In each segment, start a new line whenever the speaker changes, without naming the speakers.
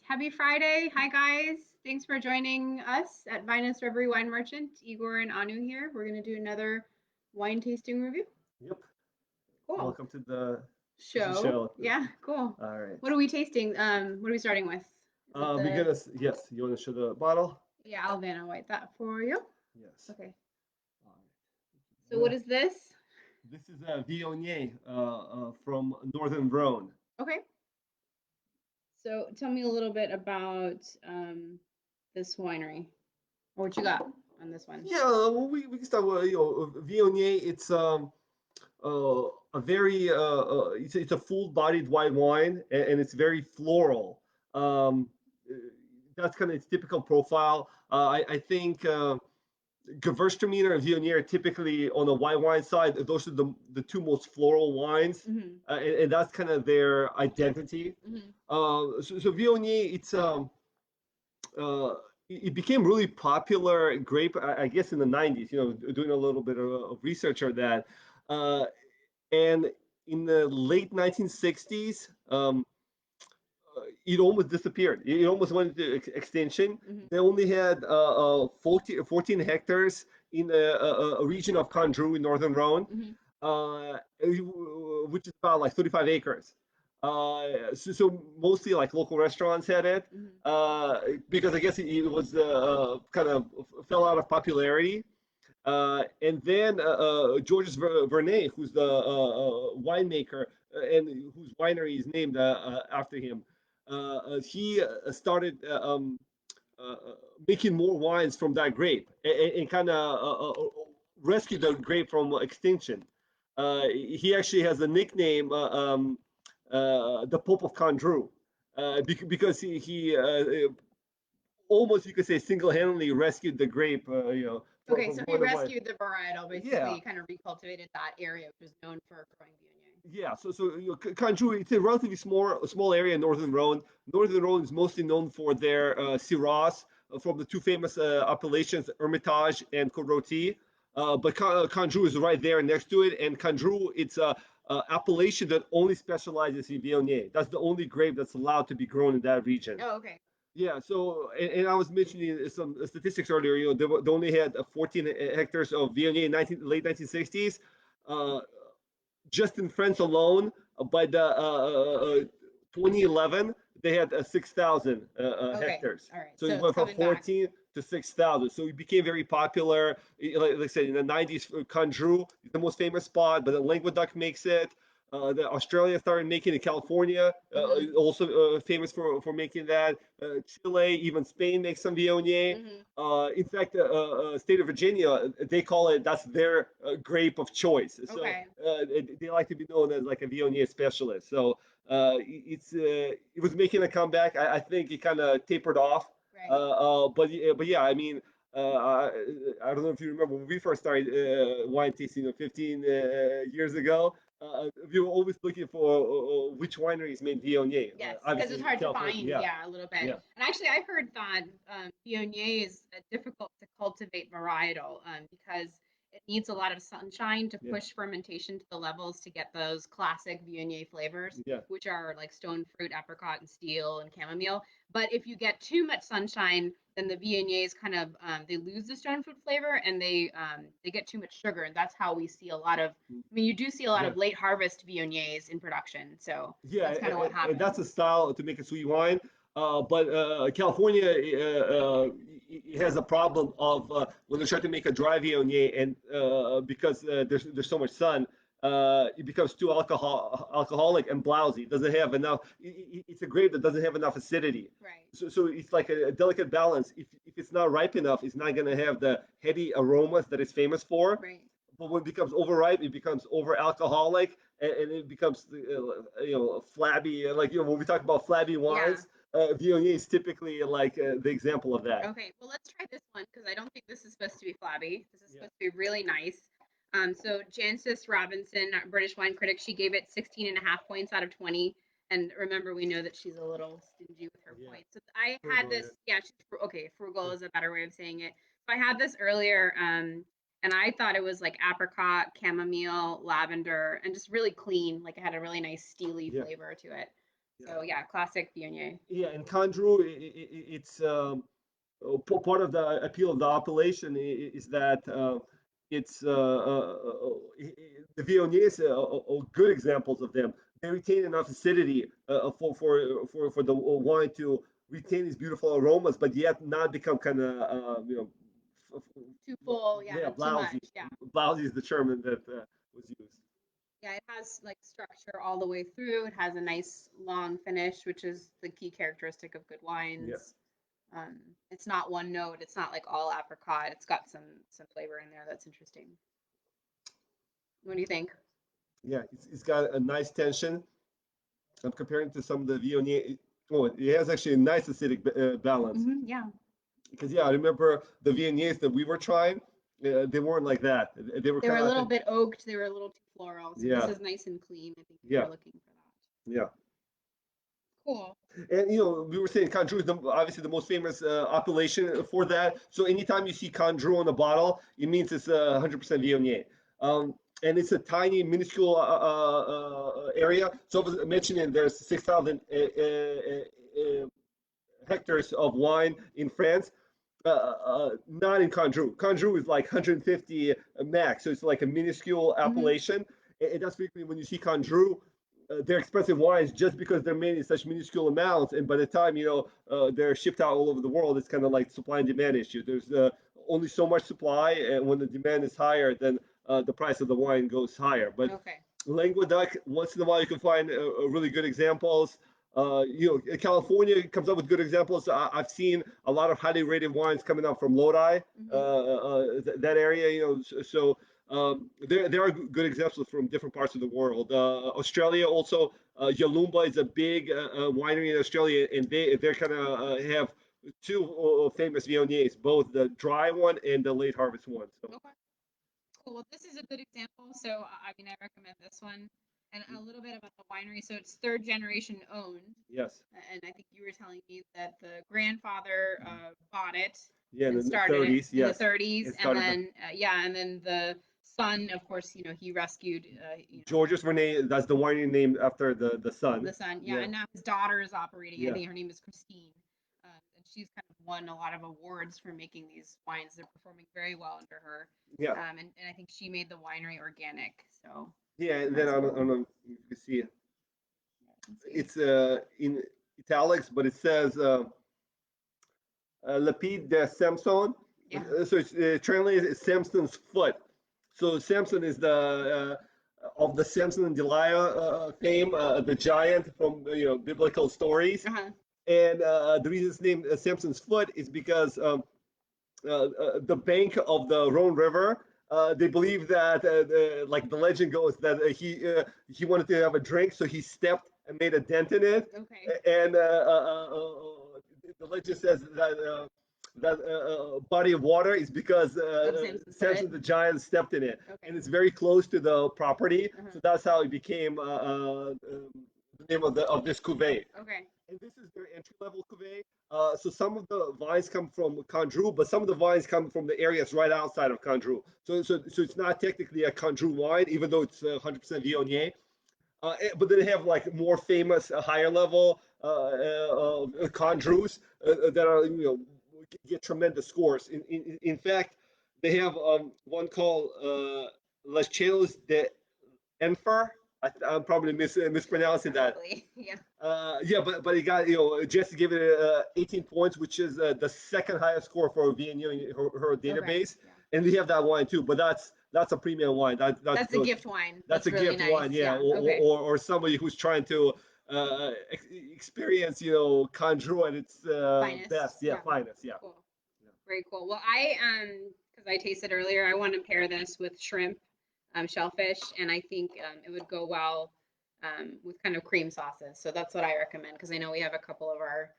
Happy Friday. Hi, guys. Thanks for joining us at Vinous Reverie Wine Merchant. Igor and Anu here. We're going to do another wine tasting review.
Yep.
Cool.
Welcome to the
Show.
show.
Yeah, cool.
All right.
What are we tasting? What are we starting with? Is it
We're
the,
gonna yes. You want to show the bottle?
yeah, I'll Vanna White that for you.
Yes.
Okay.
All
So
right.
what is this?
This is a Viognier from Northern Rhone.
Okay. So tell me a little bit about this winery or what you got on this one.
Yeah, we can start with Viognier. It's a very it's a full-bodied white wine, and it's very floral. Um, uh, that's kind of its typical profile. I think. Gewürztraminer and Viognier are typically on the white wine side. Those are the two most floral wines,
Mm-hmm.
and that's kind of their identity.
Mm-hmm.
So Viognier, uh, it became really popular grape, I guess, in the 90s. Doing a little bit of research on that, uh, and in the late 1960s, it almost disappeared. It almost went into extinction.
Mm-hmm.
They only had 14 hectares in a region of Condroux in northern Rhone,
Mm-hmm.
uh, which is about like 35 acres. So mostly like local restaurants had it
Mm-hmm.
because I guess it was kind of fell out of popularity. And then Georges Vernet, who's the winemaker and whose winery is named after him, he started making more wines from that grape and kind of rescued the grape from extinction. He actually has a nickname, the Pope of Condroux, because he almost, you could say, single-handedly rescued the grape,
Okay,
from
so he
going to wine.
rescued the varietal,
Yeah,
basically, kind of recultivated that area, which is known for growing Viognier.
yeah. Canjou, it's a relatively small area in Northern Rhone. Northern Rhone is mostly known for their Syrahs from the two famous appellations, Hermitage and Côte-Rôtie. But Canjou is right there next to it, and Canjou, it's a appellation that only specializes in Viognier. That's the only grape that's allowed to be grown in that region.
Oh, okay.
Yeah, so and I was mentioning some statistics earlier. They only had 14 hectares of Viognier in late 1960s. Uh, just in France alone, by the 2011, they had 6,000
Okay.
hectares.
All right.
So
So
it
it's
went from
coming back.
14 to 6,000. So it became very popular. Like I said, in the 90s, Condroux is the most famous spot, but then Languedoc makes it. The Australia started making it. California,
Mm-hmm.
also famous for making that. Chile, even Spain makes some Viognier.
Mm-hmm.
In fact, state of Virginia, they call it, that's their grape of choice. So
Okay.
they like to be known as like a Viognier specialist. So it was making a comeback. I think it kind of tapered off.
Right.
But yeah, I mean, I don't know if you remember when we first started wine tasting 15 years ago. We were always looking for which wineries made Viognier.
Yes, because it's
Obviously,
hard to
California.
find,
Yeah,
yeah, a little bit.
yeah,
And actually, I've heard that Viognier is difficult to cultivate varietal because it needs a lot of sunshine to
yeah,
push fermentation to the levels to get those classic Viognier flavors,
yeah.
which are like stone fruit, apricot, and steel, and chamomile. But if you get too much sunshine, then the Viogniers kind of they lose the stone fruit flavor and they get too much sugar, and that's how we see a lot of. I mean, you do see a lot
Yeah,
of late harvest Viogniers in production, so
yeah,
that's kind of what
and that's
happens.
a style to make a sweet wine. But California it has a problem of when they try to make a dry Viognier, and because there's so much sun, it becomes too alcoholic and blousy. It doesn't have enough. It's a grape that doesn't have enough acidity.
Right.
So it's like a delicate balance. If it's not ripe enough, it's not going to have the heady aromas that it's famous for.
Right.
But when it becomes overripe, it becomes over alcoholic, and it becomes flabby. Like when we talk about flabby
Yeah.
wines, Viognier is typically like the example of that.
Okay. Well, let's try this one because I don't think this is supposed to be flabby. This is
Yeah,
supposed to be really nice. So Jancis Robinson, British wine critic, she gave it 16 and a half points out of 20. And remember, we know that she's a little stingy with her
yeah.
points. So I had
Frugal,
this,
yeah.
yeah, she's okay, frugal
Yeah.
is a better way of saying it. So I had this earlier, and I thought it was like apricot, chamomile, lavender, and just really clean. Like it had a really nice steely
Yeah.
flavor to it. So yeah, classic Viognier.
Yeah, and Kanju, it's part of the appeal of the appellation is that it's the Viogniers are good examples of them. They retain enough acidity for the wine to retain these beautiful aromas, but yet not become kind of
Too full,
yeah,
yeah, too much,
blousy.
yeah.
Blousy is the term that was used.
Yeah, it has like structure all the way through. It has a nice long finish, which is the key characteristic of good
Yeah,
wines. Um, it's not one note. It's not like all apricot. It's got some flavor in there that's interesting. What do you think?
yeah, it's got a nice tension. I'm comparing to some of the Viognier. Oh, it has actually a nice acidic balance.
Yeah,
Because yeah, I remember the Viogniers that we were trying. They weren't like that. They were
they were
kind
a
of, I
little
think,
bit oaked. They were a little too floral. So this
yeah,
is nice and clean. I think if
yeah,
you're looking for that.
yeah.
Cool.
And we were saying Condrieu is obviously the most famous appellation for that. So anytime you see Condrieu on the bottle, it means it's 100% Viognier. And it's a tiny, minuscule area. So I was mentioning there's 6,000 hectares of wine in France. Not in Condrieu. Condrieu is like 150 max, so it's like a minuscule appellation. And that's basically when you see Condrieu, they're expensive wines just because they're made in such minuscule amounts. And by the time they're shipped out all over the world, it's kind of like supply and demand issue. There's only so much supply, and when the demand is higher, then the price of the wine goes higher. But
Okay.
Languedoc, once in a while, you can find really good examples. California comes up with good examples. I've seen a lot of highly rated wines coming out from Lodi, that area. There are good examples from different parts of the world. Australia also, Yalumba is a big winery in Australia, and they kind of have two famous Viogniers, both the dry one and the late harvest one. So
Okay. Cool. Well, this is a good example. So, I mean, I recommend this one. And a little bit about the winery. So, it's third generation owned.
yes,
And I think you were telling me that the grandfather bought it
yeah,
and
in the
started it
30s,
in the
yes,
30s.
it
And
started.
then, yeah, and then the son, of course, he rescued,
Georges Rene, that's the winery named after the son.
the son. Yeah.
Yeah,
And now his daughter is operating. I
yeah,
think her name is Christine. And she's kind of won a lot of awards for making these wines. They're performing very well under her.
yeah,
And I think she made the winery organic. So
yeah. And then
that's cool.
you can see
Let's see.
it's in italics, but it says Lapide de Samson.
Yeah.
So it's translated as Samson's foot. So Samson is the of the Samson and Delilah fame, the giant from biblical stories.
Uh-huh.
And the reason it's named Samson's foot is because the bank of the Rhone River. They believe that, like the legend goes, that he wanted to have a drink, so he stepped and made a dent in it.
Okay.
And the legend says that that body of water is because
Of Samson's
Samson
foot.
the giant stepped in it,
Okay.
and it's very close to the property.
Uh-huh.
So that's how it became the name of this cuvee.
Okay.
And this is their entry level cuvee. So some of the vines come from Condrieu, but some of the vines come from the areas right outside of Condrieu. So it's not technically a Condrieu wine, even though it's 100% Viognier. But then they have like more famous, higher level Condrieus that are get tremendous scores. In fact, they have one called Les Chelles de Enfer. I'm probably mispronouncing that.
Probably. Yeah.
Yeah, but he got Jesse gave it 18 points, which is the second highest score for Viognier in her
Okay.
database,
Yeah.
and we have that wine too. But that's a premium wine.
That's a gift wine.
That's
That's
a
really
gift
nice.
wine, yeah,
Yeah. Okay.
or somebody who's trying to experience Condrieu at its best,
Finest.
yeah,
Yeah.
finest, yeah.
Cool. Very cool. Well, because I tasted earlier, I want to pair this with shrimp, shellfish, and I think it would go well with kind of cream sauces. So that's what I recommend because I know we have a couple of our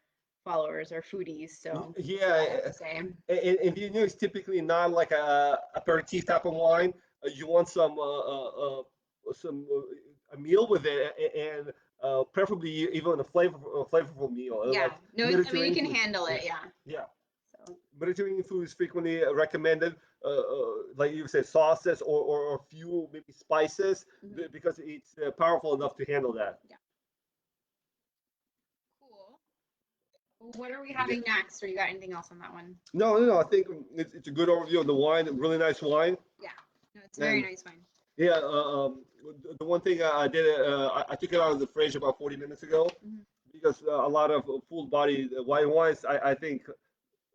followers are foodies, so see what they have
Yeah,
to say.
and Viognier is typically not like a aperitif type of wine. You want a meal with it, and preferably even a flavorful meal,
Yeah.
like
No, I mean you
Mediterranean
can
food.
handle
Yeah,
it. Yeah.
yeah.
So
Mediterranean food is frequently recommended, like you said, sauces or a few maybe spices
mhm.
because it's powerful enough to handle that.
Yeah. What are we having next? Or you got anything else on that one?
No. I think it's a good overview of the wine. Really nice wine.
Yeah, no, it's very
And
nice wine.
yeah, the one thing I did, I took it out of the fridge about 40 minutes ago
Mhm.
because a lot of full body white wines, I think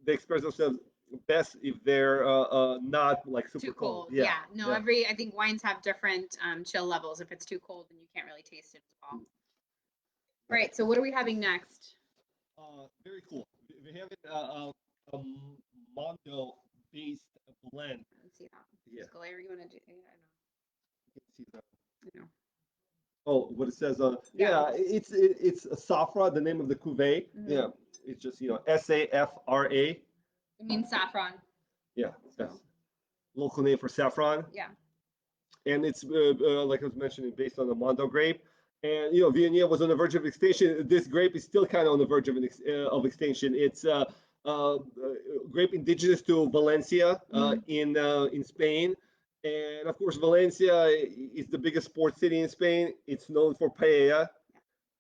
they express themselves best if they're not like super
Too
cold.
cold.
Yeah,
Yeah. No,
yeah.
I think wines have different chill levels. If it's too cold, then you can't really taste it as well. Right. So what are we having next?
Very cool. We have a Mondo based blend.
Let's see that.
Yeah,
Escalator, you want to do? Yeah,
you can see that.
I know.
Oh, what it says
Yeah.
yeah, it's Safra, the name of the cuvee.
Mhm.
Yeah, it's just SAFRA.
It means saffron.
Yeah,
So
that's local name for saffron,
yeah.
and it's like I was mentioning, based on the Mondo grape. And Viognier was on the verge of extinction. This grape is still kind of on the verge of extinction. It's grape indigenous to Valencia
Mhm.
in Spain, and of course Valencia is the biggest port city in Spain. It's known for paella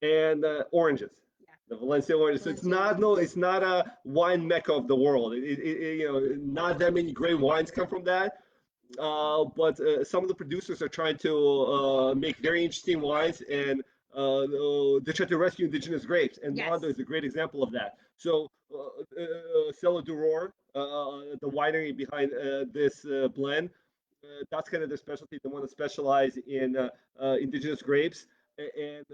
and oranges.
Yeah.
The Valencia oranges. So it's
Valencia
not
oranges.
it's not a wine mecca of the world. Not that many great wines come from that. But some of the producers are trying to make very interesting wines, and they try to rescue indigenous grapes. And
Yes.
Mondo is a great example of that. So, Cellar d'Aurore, the winery behind this blend, that's kind of their specialty. They want to specialize in indigenous grapes, and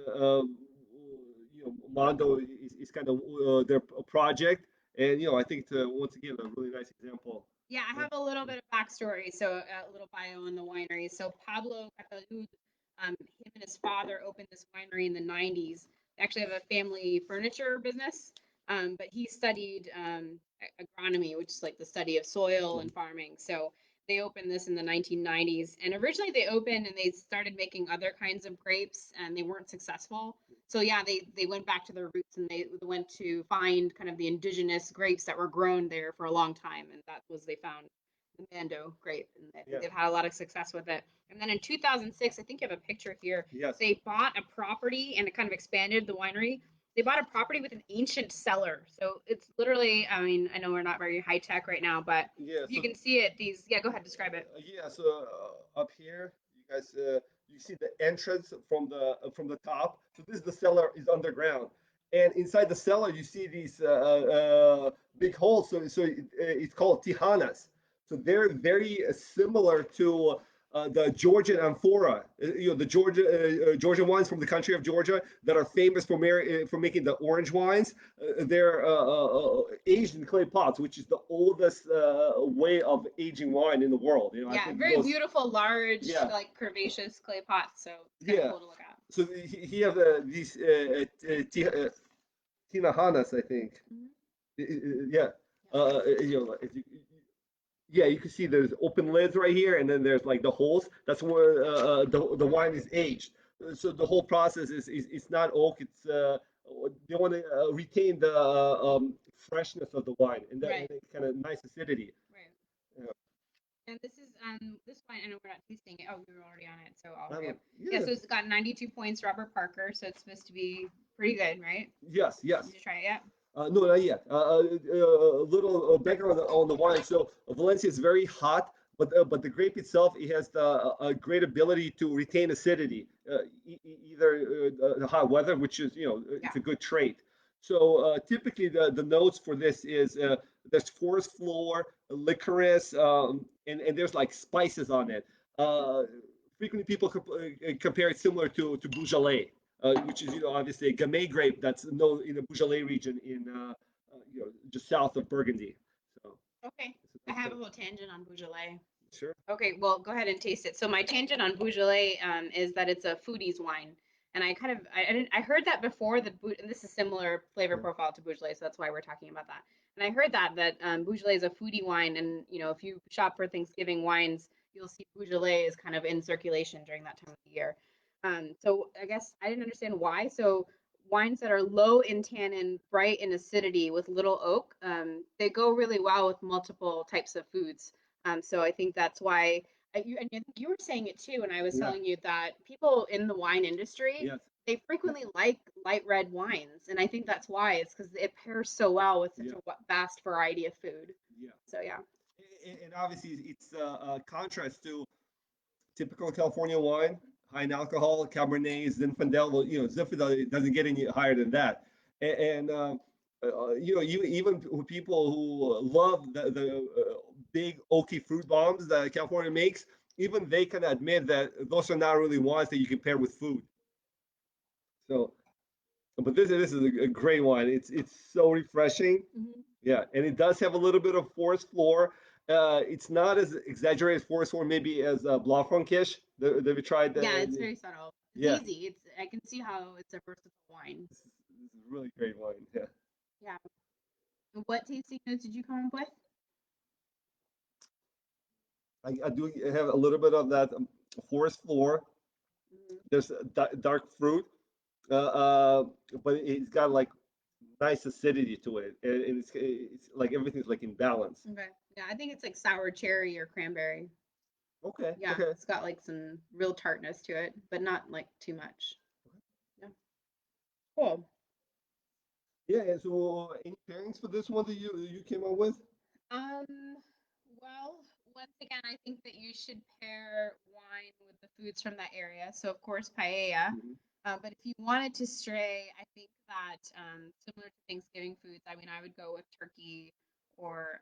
Mondo is kind of their project. And I think it's once again a really nice example.
Yeah, I have a little bit of backstory, so a little bio on the winery. So Pablo Catalud, him and his father opened this winery in the 90s. They actually have a family furniture business, but he studied agronomy, which is like the study of soil and farming. So they opened this in the 1990s, and originally they opened and they started making other kinds of grapes, and they weren't successful. So yeah, they went back to their roots and they went to find kind of the indigenous grapes that were grown there for a long time, and that was they found the Mando grape, and I think
Yeah.
they've had a lot of success with it. And then in 2006, I think you have a picture here.
Yes.
They bought a property and it kind of expanded the winery. They bought a property with an ancient cellar, so it's literally. I mean, I know we're not very high tech right now, but
Yeah.
if you
So
can see it, these. Yeah, go ahead, describe it.
yeah. So up here, you guys, you see the entrance from the top. So this is the cellar is underground, and inside the cellar you see these big holes. So it's called tijanas. So they're very similar to the Georgian amphora. The Georgian wines from the country of Georgia that are famous for making the orange wines. They're aged in clay pots, which is the oldest way of aging wine in the world. I
Yeah,
think
very
those.
beautiful, large,
Yeah,
like curvaceous clay pots. So it's kind of
yeah.
cool to look at.
So he have these tinahanas, I think.
Mhm.
Yeah. If you, yeah, you can see there's open lids right here, and then there's like the holes. That's where the wine is aged. So the whole process is not oak. It's they want to retain the freshness of the wine and that
Right,
kind of nice acidity.
right.
Yeah.
And this wine. I know we're not tasting it. Oh, we were already on it, so I'll
I
hurry up.
don't,
Yeah,
yeah.
so it's got 92 points, Robert Parker. So it's supposed to be pretty good, right?
Yes. Yes.
Did you try it yet?
No, not yet. A little background on the wine. So Valencia is very hot, but the grape itself it has a great ability to retain acidity, either the hot weather, which is
Yeah.
it's a good trait. So typically the notes for this is there's forest floor, licorice, and there's like spices on it. Uh, Frequently people compare it similar to Beaujolais, which is obviously a Gamay grape that's known in the Beaujolais region in just south of Burgundy. So,
Okay.
so
I
that's
have
kind
a little tangent on Beaujolais.
of sure.
Okay, well, go ahead and taste it. So my tangent on Beaujolais is that it's a foodie's wine, and I kind of I heard that before that, and this is similar flavor
Yeah.
profile to Beaujolais, so that's why we're talking about that. And I heard that Beaujolais is a foodie wine, and if you shop for Thanksgiving wines, you'll see Beaujolais is kind of in circulation during that time of the year. So I guess I didn't understand why. So wines that are low in tannin, bright in acidity, with little oak, they go really well with multiple types of foods. So I think that's why and I think you were saying it too, and I was
Yeah.
telling you that people in the wine industry,
Yes.
they frequently like light red wines, and I think that's why. It's because it pairs so well with such
Yeah.
a vast variety of food.
Yeah.
So yeah.
And obviously it's a contrast to typical California wine, high in alcohol, Cabernet, Zinfandel. Well, Zinfandel it doesn't get any higher than that. And even people who love the big oaky fruit bombs that California makes, even they can admit that those are not really wines that you can pair with food. So, but this is a great wine. It's so refreshing.
Mhm.
Yeah, and it does have a little bit of forest floor. It's not as exaggerated forest floor maybe as Blanc Frankish that we tried.
Yeah, it's very subtle. It's
Yeah,
easy. It's I can see how it's a versatile wine.
this is really great wine. Yeah,
Yeah. And what tasting notes did you come up with?
I do have a little bit of that forest floor.
Mhm.
There's dark fruit, uh, uh, but it's got like nice acidity to it, and it's like everything's like in balance.
Okay. Yeah, I think it's like sour cherry or cranberry.
Okay,
Yeah,
okay.
it's got like some real tartness to it, but not like too much. Yeah. Cool.
Yeah, and so any pairings for this one that you came up with?
Um, well, once again, I think that you should pair wine with the foods from that area. So, of course, paella.
Mhm.
But if you wanted to stray, I think that similar to Thanksgiving foods, I mean, I would go with turkey or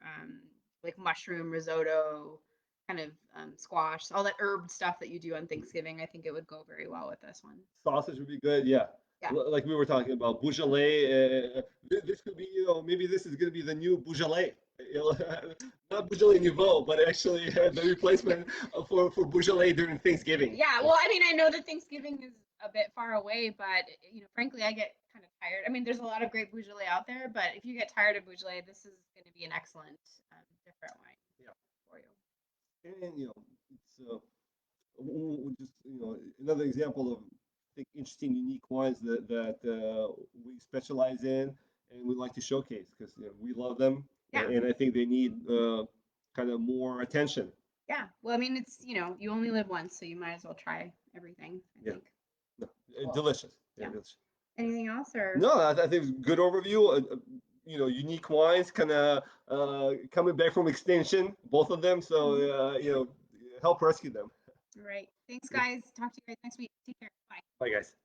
like mushroom risotto, kind of squash, all that herb stuff that you do on Thanksgiving. I think it would go very well with this one.
Sausage would be good. Yeah.
Yeah.
Like we were talking about Beaujolais. This could be, maybe this is going to be the new Beaujolais. Not Beaujolais Nouveau, but actually the replacement for Beaujolais during Thanksgiving.
Yeah, well, I mean, I know that Thanksgiving is a bit far away, but frankly, I get kind of tired. I mean, there's a lot of great Beaujolais out there, but if you get tired of Beaujolais, this is going to be an excellent different wine
Yeah.
for you.
And it's just another example of I think interesting, unique wines that we specialize in and we like to showcase because we love them,
Yeah,
and I think they need kind of more attention.
yeah. Well, I mean, it's you only live once, so you might as well try everything. I
Yeah.
think.
No,
Cool.
delicious. Yeah,
Yeah.
delicious.
Anything else or?
No, I think it's a good overview. Unique wines, kind of coming back from extinction, both of them. So
Mhm.
help rescue them.
All right. Thanks,
Yeah.
guys. Talk to you guys next week. Take care. Bye.
Bye, guys.